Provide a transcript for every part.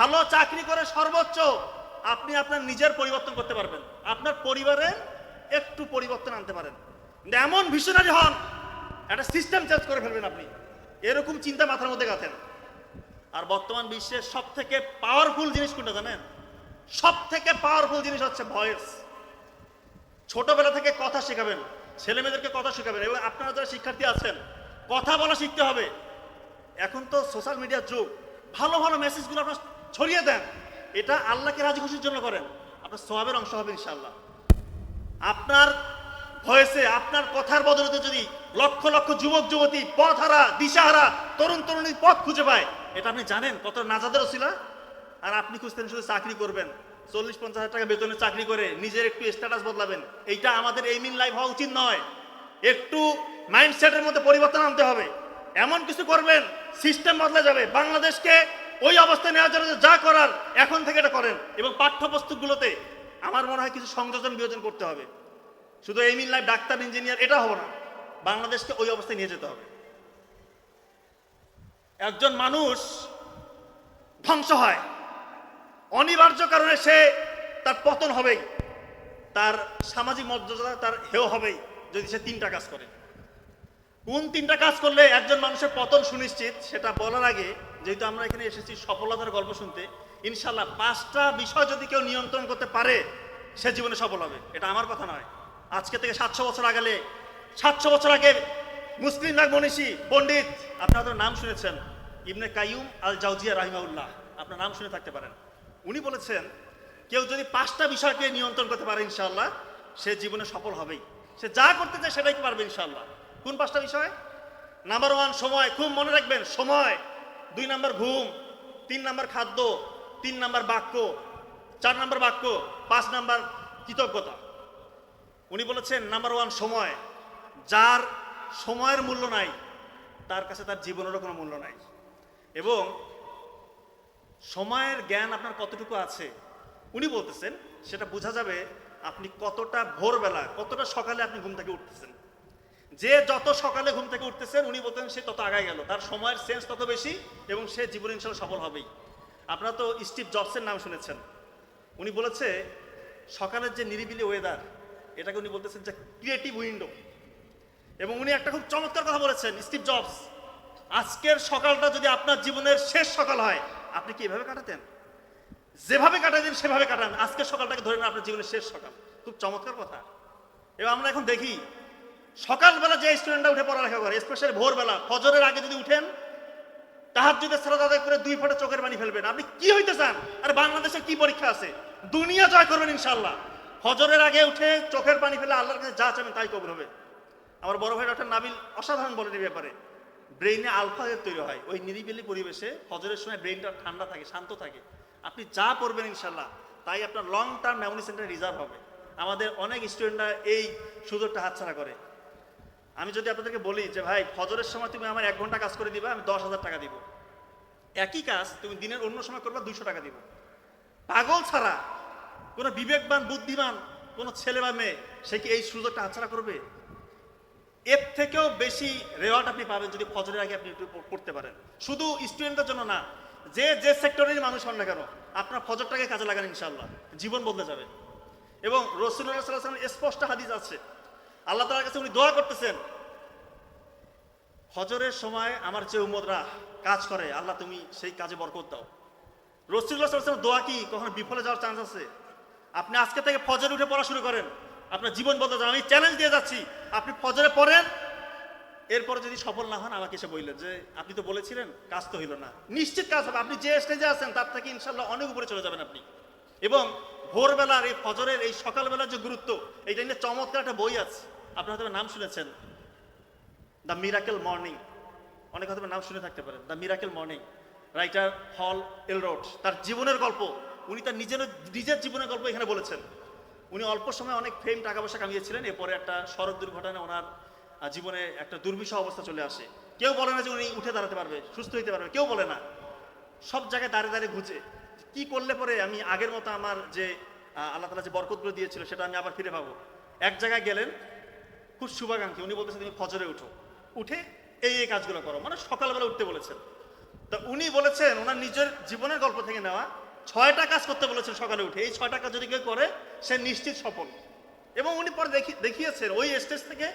ভালো চাকরি করে সর্বোচ্চ আপনি আপনার নিজের পরিবর্তন করতে পারবেন, আপনার পরিবারের একটু পরিবর্তন আনতে পারেন। কিন্তু এমন ভিশনারি হন, একটা সিস্টেম চেঞ্জ করে ফেলবেন আপনি, এরকম চিন্তা মাথার মধ্যে গাঁথেন। আর বর্তমান বিশ্বের সব থেকে পাওয়ারফুল জিনিস কোনটা জানেন? সব থেকে পাওয়ারফুল জিনিস হচ্ছে ভয়েস। ছোটবেলা থেকে কথা শেখাবেন, ছেলে মেয়েদেরকে কথা শেখাবেন, এবং আপনারা যারা শিক্ষার্থী আছেন কথা বলা শিখতে হবে। এখন তো সোশ্যাল মিডিয়ার যুগ, ভালো ভালো মেসেজগুলো আপনার ছড়িয়ে দেন, এটা আল্লাহকে রাজি খুশির জন্য করেন, আপনার সওয়াবের অংশ হবে ইনশাআল্লাহ। আপনার ভয়েসে, আপনার কথার বদলতে যদি লক্ষ লক্ষ যুবক যুবতী পথহারা, দিশাহারা, তরুণ তরুণী পথ খুঁজে পায়, এটা আপনি জানেন কত নাজাদের ওসিলা। আর আপনি খুঁজতেন শুধু চাকরি করবেন, 40-50 হাজার টাকা বেতনে চাকরি করে নিজের একটু স্ট্যাটাস বদলাবেন। এইটা আমাদের এইম ইন লাইফ হওয়া উচিত নয়। একটু মাইন্ডসেটের মধ্যে পরিবর্তন আনতে হবে, এমন কিছু করবেন সিস্টেম বদলে যাবে। বাংলাদেশকে ওই অবস্থায় নেওয়ার জন্য যা করার এখন থেকে এটা করেন, এবং পাঠ্যপুস্তকগুলোতে আমার মনে হয় কিছু সংযোজন বিয়োজন করতে হবে। শুধু aim in life doctor engineer এটা হবে না, বাংলাদেশকে ওই অবস্থায় নিয়ে যেতে হবে। একজন মানুষ ধ্বংস হয় অনিবার্য কারণে, সে তার পতন হবেই, তার সামাজিক মর্যাদা তার হেয় হবেই যদি সে 3টা কাজ করে। কোন 3টা কাজ করলে একজন মানুষের পতন সুনিশ্চিত, সেটা বলার আগে, যেহেতু আমরা এখানে এসেছি সফলতার গল্প শুনতে, ইনশাল্লাহ 5টা বিষয় যদি কেউ নিয়ন্ত্রণ করতে পারে সে জীবনে সফল হবে। এটা আমার কথা নয়, আজকে থেকে 700 বছর আগে মুসলিম মনীষী পণ্ডিত, আপনারা তো নাম শুনেছেন, ইবনে কাইয়ুম আল জাওজিয়া রাহিমাহুল্লাহ, আপনার নাম শুনে থাকতে পারেন। উনি বলেছেন কেউ যদি 5টা বিষয়কে নিয়ন্ত্রণ করতে পারে ইনশাআল্লাহ সে জীবনে সফল হবেই, সে যা করতে চায় সেটাই পারবে ইনশাআল্লাহ। কোন 5টা বিষয়? নাম্বার 1 সময়, খুব মনে রাখবেন, সময়। 2 নাম্বার ঘুম, 3 নাম্বার খাদ্য, 3 নাম্বার বাক্য, 4 নাম্বার বাক্য, 5 নাম্বার কৃতজ্ঞতা। উনি বলেছেন নাম্বার 1 সময়। যার সময়ের মূল্য নাই তার কাছে তার জীবনেরও কোনো মূল্য নাই। এবং সময়ের জ্ঞান আপনার কতটুকু আছে উনি বলতেছেন সেটা বোঝা যাবে আপনি কতটা ভোরবেলা, কতটা সকালে আপনি ঘুম থেকে উঠতেছেন। যে যত সকালে ঘুম থেকে উঠতেছেন উনি বলতেন সে তত আগায় গেল, তার সময়ের সেন্স তত বেশি, এবং সে জীবনে ইনশাআল্লাহ সফল হবেই। আপনারা তো স্টিভ জবসের নাম শুনেছেন, উনি বলেছে সকালের যে নিরিবিলি ওয়েদার, এটাকে উনি বলতেছেন যে ক্রিয়েটিভ উইন্ডো। এবং উনি একটা খুব চমৎকার কথা বলেছেন স্টিভ জবস, আজকের সকালটা যদি আপনার জীবনের শেষ সকাল হয়, আপনি কি এভাবে কাটাতেন? যেভাবে কাটাতেন সেভাবে কাটান, আজকের সকালটাকে ধরে নেন আপনার জীবনের শেষ সকাল। খুব চমৎকার কথা। এবং আমরা এখন দেখি সকালবেলা যে স্টুডেন্টরা উঠে পড়ালেখা করে, স্পেশালি ভোরবেলা ফজরের আগে যদি উঠেন, তাহাজ্জুদের সালাত আদায় করে 2 ফোঁটা চোখের পানি ফেলবেন। আপনি কি হইতে চান? আর বাংলাদেশের কি পরীক্ষা আছে? দুনিয়া জয় করবেন ইনশাআল্লাহ। ফজরের আগে উঠে চোখের পানি ফেলে আল্লাহর কাছে যা চাবেন তাই কবুল হবে। আমার বড় ভাই ডক্টর নাবিল অসাধারণ বলেন এই ব্যাপারে। ব্রেইনে আলফা ওয়েভ তৈরি হয় ওই নিরিবিলি পরিবেশে, ফজরের সময় ব্রেইনটা ঠান্ডা থাকে, শান্ত থাকে। আপনি যা পড়বেন ইনশাল্লাহ তাই আপনার লং টার্ম মেমোরি সেন্টারে রিজার্ভ হবে। আমাদের অনেক স্টুডেন্টরা এই সুযোগটা হাতছাড়া করে। আমি যদি আপনাদেরকে বলি যে ভাই ফজরের সময় তুমি আমার 1 ঘন্টা কাজ করে দিবা, আমি 10,000 টাকা দিব। একই কাজ তুমি দিনের অন্য সময় করবা, 200 টাকা দিব। পাগল ছাড়া কোনো বিবেকবান বুদ্ধিমান কোনো ছেলে বা মেয়ে সে কি এই সুযোগটা হাতছাড়া করবে? এর থেকেও বেশি রেওয়ার্ড আপনি পাবেন যদি ফজরের আগে আপনি একটু পড়তে পারেন। শুধু স্টুডেন্টদের জন্য না, যে যে সেক্টরের মানুষ হন না কেন, আপনার ফজরটাকে কাজে লাগান ইনশাআল্লাহ, জীবন বদলে যাবে। এবং রাসূলুল্লাহ সাল্লাল্লাহু আলাইহি ওয়াসাল্লাম স্পষ্ট হাদিস আছে, আল্লাহ তাআলার কাছে উনি দোয়া করতেছেন, ফজরের সময় আমার যে উম্মতরা কাজ করে আল্লাহ তুমি সেই কাজে বরকত দাও। রাসূলুল্লাহ সাল্লাল্লাহু আলাইহি ওয়াসাল্লাম দোয়া কি কখনো বিফলে যাওয়ার চান্স আছে? আপনি আজকে থেকে ফজরে উঠে পড়া শুরু করেন, আপনার জীবন বদলে যাবে। আমি চ্যালেঞ্জ দিয়ে যাচ্ছি, আপনি ফজরে পড়েন, এরপরে যদি সফল না হন আমাকে এসে বললেন যে আপনি তো বলেছিলেন, কাজ তো হইল না। নিশ্চিত কাজ হবে, আপনি যে স্টেজে আছেন তার থেকে ইনশাল্লাহ অনেক উপরে চলে যাবেন আপনি। এবং ভোরবেলার এই ফজরের এই সকালবেলার যে গুরুত্ব, এইটা নিয়ে চমৎকার একটা বই আছে, আপনারা হয়তো নাম শুনেছেন, দ্য মিরাকেল মর্নিং। অনেক হয়তো নাম শুনে থাকতে পারেন, দ্য মিরাকেল মর্নিং। রাইটার হল এলরোড, তার জীবনের গল্প, উনি তার নিজের জীবনের গল্প এখানে বলেছেন। উনি অল্প সময় অনেক ফেম, টাকা পয়সা কামিয়েছিলেন, এরপরে একটা সড়ক দুর্ঘটনায় ওনার জীবনে একটা দুর্বিষহ অবস্থা চলে আসে। কেউ বলে না যে উনি উঠে দাঁড়াতে পারবে, সুস্থ হইতে পারবে, কেউ বলে না। সব জায়গায় দাঁড়িয়ে দাঁড়িয়ে ঘুচে কি করলে পরে আমি আগের মতো আমার যে আল্লাহ তাআলা যে বরকতগুলো দিয়েছিল সেটা আমি আবার ফিরে পাবো। এক জায়গায় গেলেন খুব শুভাকাঙ্ক্ষী, উনি বলতেছেন তুমি ফজরে উঠো, উঠে এই কাজগুলো করো, মানে সকালবেলা উঠতে বলেছেন। তা উনি বলেছেন ওনার নিজের জীবনের গল্প থেকে নেওয়া 6টা কাজ করতে বলেছেন সকালে উঠে, এই 6টা কাজ যদি কেউ করে সে নিশ্চিত সফল। এবং উনি পরে দেখিয়েছেন ওই স্টেজ থেকে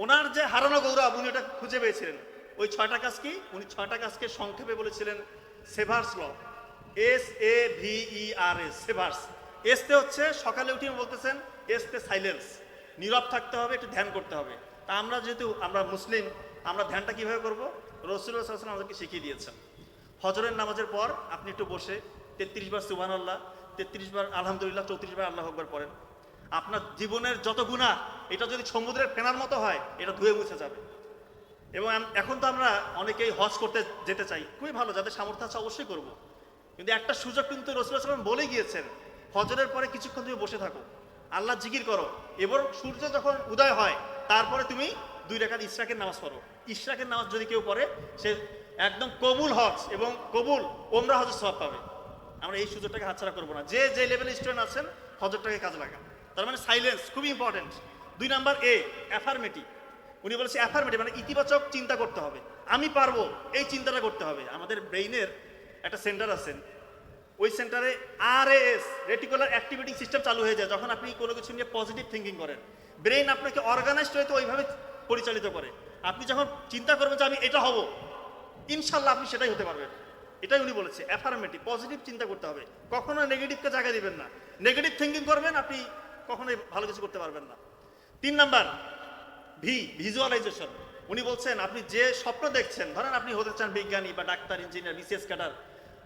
ওনার যে হারানো গৌরব উনি ওটা খুঁজে পেয়েছিলেন। ওই 6টা কাজ কি, উনি 6টা কাজকে সংক্ষেপে বলেছিলেন সেভার্স ল, SAVERS, সেভার্স। এসতে হচ্ছে সকালে উঠে বলতেছেন, এসতে সাইলেন্স, নীরব থাকতে হবে, একটু ধ্যান করতে হবে। তা আমরা যেহেতু আমরা মুসলিম, আমরা ধ্যানটা কিভাবে করব? রাসূলুল্লাহ সাল্লাল্লাহু আলাইহি ওয়াসাল্লাম আমাদেরকে শিখিয়ে দিয়েছেন। ফজরের নামাজের পর আপনি একটু বসে 33 বার সুবহানাল্লাহ, 33 বার আলহামদুলিল্লাহ, 34 বার আল্লাহু আকবার পড়েন। আপনার জীবনের যত গুনাহ এটা যদি সমুদ্রের ফেনার মতো হয় এটা ধুয়ে মুছে যাবে। এবং এখন তো আমরা অনেকেই হজ করতে যেতে চাই, খুবই ভালো, যাদের সামর্থ্য আছে অবশ্যই করব। কিন্তু একটা সুযোগ কিন্তু রাসূলুল্লাহ সাল্লাল্লাহু আলাইহি ওয়াসাল্লাম বলে গিয়েছেন, ফজরের পরে কিছুক্ষণ তুমি বসে থাকো, আল্লাহ জিকির করো, এবার সূর্য যখন উদয় হয় তারপরে তুমি 2 রাকাত ইশরাকের নামাজ পড়ো। ইশরাকের নামাজ যদি কেউ পড়ে সে একদম কবুল হজ এবং কবুল ওমরা হজের সওয়াব পাবে। আমরা এই সুযোগটাকে হাতছাড়া করবো না। যে যে লেভেলে স্টুডেন্ট আছেন ফজরটাকে কাজে লাগান। তার মানে সাইলেন্স খুবই ইম্পর্টেন্ট। 2 number affirmative. উনি বলেছে অ্যাফার্মেটিভ মানে ইতিবাচক চিন্তা করতে হবে, আমি পারবো, এই চিন্তাটা করতে হবে। আমাদের ব্রেইনের একটা সেন্টার আছে, ওই সেন্টারে RAS, রেটিকুলার অ্যাক্টিভিটি সিস্টেম চালু হয়ে যায় যখন আপনি কোনো কিছু নিয়ে পজিটিভ থিঙ্কিং করেন। ব্রেইন আপনাকে অর্গানাইজড হয়তো ওইভাবে পরিচালিত করে। আপনি যখন চিন্তা করবেন যে আমি এটা হব, ইনশাল্লাহ আপনি সেটাই হতে পারবেন। এটাই উনি বলেছে অ্যাফার্মেটিভ, পজিটিভ চিন্তা করতে হবে, কখনো নেগেটিভকে জায়গা দিবেন না। নেগেটিভ থিঙ্কিং করবেন আপনি কখনোই ভালো কিছু করতে পারবেন না। 3 নাম্বার ভিজুয়ালাইজেশন। উনি বলছেন আপনি যে স্বপ্ন দেখছেন, ধরেন আপনি হতে চান বিজ্ঞানী বা ডাক্তার, ইঞ্জিনিয়ার, BCS ক্যাডার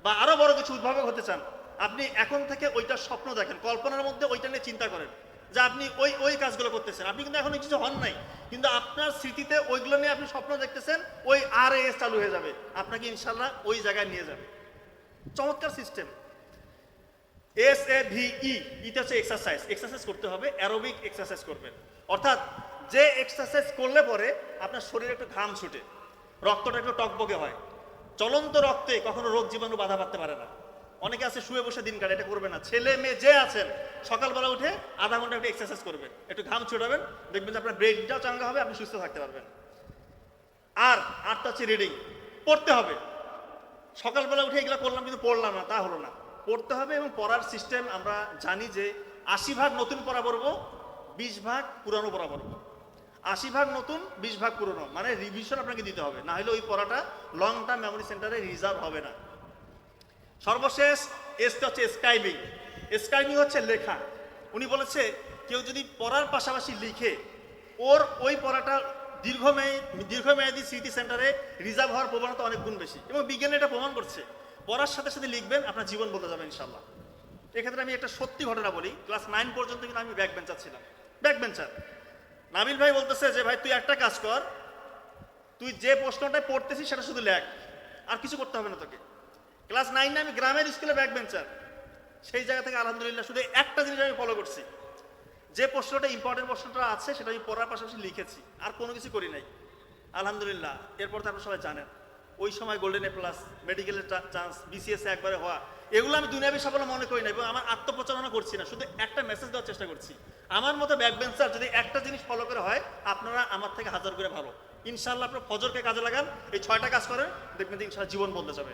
বা আরো বড় কিছু উদ্ভাবক হতে চান, আপনি এখন থেকে ওইটা স্বপ্ন দেখেন, কল্পনার মধ্যে ওইটা নিয়ে চিন্তা করেন যে আপনি ওই কাজগুলো করতেছেন। আপনি কিন্তু এখন কিছু হন নাই, কিন্তু আপনার স্মৃতিতে ওইগুলো নিয়ে আপনি স্বপ্ন দেখতেছেন, ওই RAS চালু হয়ে যাবে, আপনাকে ইনশাল্লাহ ওই জায়গায় নিয়ে যাবে। চমৎকার সিস্টেম। SAVE, এটা হচ্ছে এক্সারসাইজ করতে হবে, অ্যারোবিক এক্সারসাইজ করবেন। অর্থাৎ যে এক্সারসাইজ করলে পরে আপনার শরীরে একটু ঘাম ছুটে, রক্তটা একটু টকবকে হয়, চলন্ত রক্তে কখনো রোগ জীবাণু বাধা পারতে পারে না। অনেকে আছে শুয়ে বসে দিন কাটে, এটা করবে না। ছেলে মেয়ে যে আছেন সকালবেলা উঠে আধা ঘন্টা একটু এক্সারসাইজ করবেন, একটু ঘাম ছুটাবেন, দেখবেন যে আপনার ব্রেনটাও চাঙ্গা হবে, আপনি সুস্থ থাকতে পারবেন। আরটা হচ্ছে রিডিং, পড়তে হবে। সকালবেলা উঠে এগুলো করলাম কিন্তু পড়লাম না, তা হলো না। পড়তে হবে এবং পড়ার সিস্টেম আমরা জানি যে 80 ভাগ নতুন পড়া পড়বো, 20 ভাগ পুরানো পড়া পড়বো। 80 ভাগ নতুন, 20 ভাগ পুরনো, মানে রিভিশন আপনাকে দিতে হবে, না হলে ওই পড়াটা লং টার্ম মেমোরি সেন্টারে রিজার্ভ হবে না। সর্বশেষ এসটা হচ্ছে স্ক্রাইবিং। স্ক্রাইবিং হচ্ছে লেখা। উনি বলেছে কেউ যদি পড়ার পাশাপাশি লিখে, ওর ওই পড়াটা দীর্ঘমেয়াদী স্মৃতি সেন্টারে রিজার্ভ হওয়ার প্রবণতা অনেক গুণ বেশি, এবং বিজ্ঞানী এটা প্রমাণ করছে। পড়ার সাথে সাথে লিখবেন, আপনার জীবন বদলে যাবে ইনশাল্লাহ। এক্ষেত্রে আমি একটা সত্যি ঘটনা বলি। ক্লাস 9 পর্যন্ত কিন্তু আমি ব্যাক বেঞ্চার ছিলাম, ব্যাক বেঞ্চার। নাবিল ভাই বলতেছে যে ভাই তুই একটা কাজ কর, তুই যে প্রশ্নটা পড়তেছিস সেটা শুধু লেখ, আর কিছু করতে হবে না তোকে। ক্লাস 9-এ আমি গ্রামের স্কুলে ব্যাক বেঞ্চার, সেই জায়গা থেকে আলহামদুলিল্লাহ শুধু একটা জিনিস আমি ফলো করছি, যে প্রশ্নটা ইম্পর্টেন্ট প্রশ্নটা আছে সেটা আমি পড়ার পাশাপাশি লিখেছি, আর কোনো কিছু করি নাই আলহামদুলিল্লাহ। এরপর তো আপনারা সবাই জানেন ওই সময় গোল্ডেন A+, মেডিকেলের চান্স, BCS একবারে হওয়া, এগুলো আমি দুনিয়াবী সাফল্য মনে করি না এবং আমার আত্মপ্রচারণা করছি না, শুধু একটা মেসেজ দেওয়ার চেষ্টা করছি। আমার মতো ব্যাক বেঞ্চার যদি একটা জিনিস ফলো করে হয়, আপনারা আমার থেকে 1000 করে ভালো। ইনশাআল্লাহ আপনার ফজরকে কাজে লাগান, এই 6টা কাজ করেন, দেখবেন ইনশাআল্লাহ জীবন বদলে যাবে।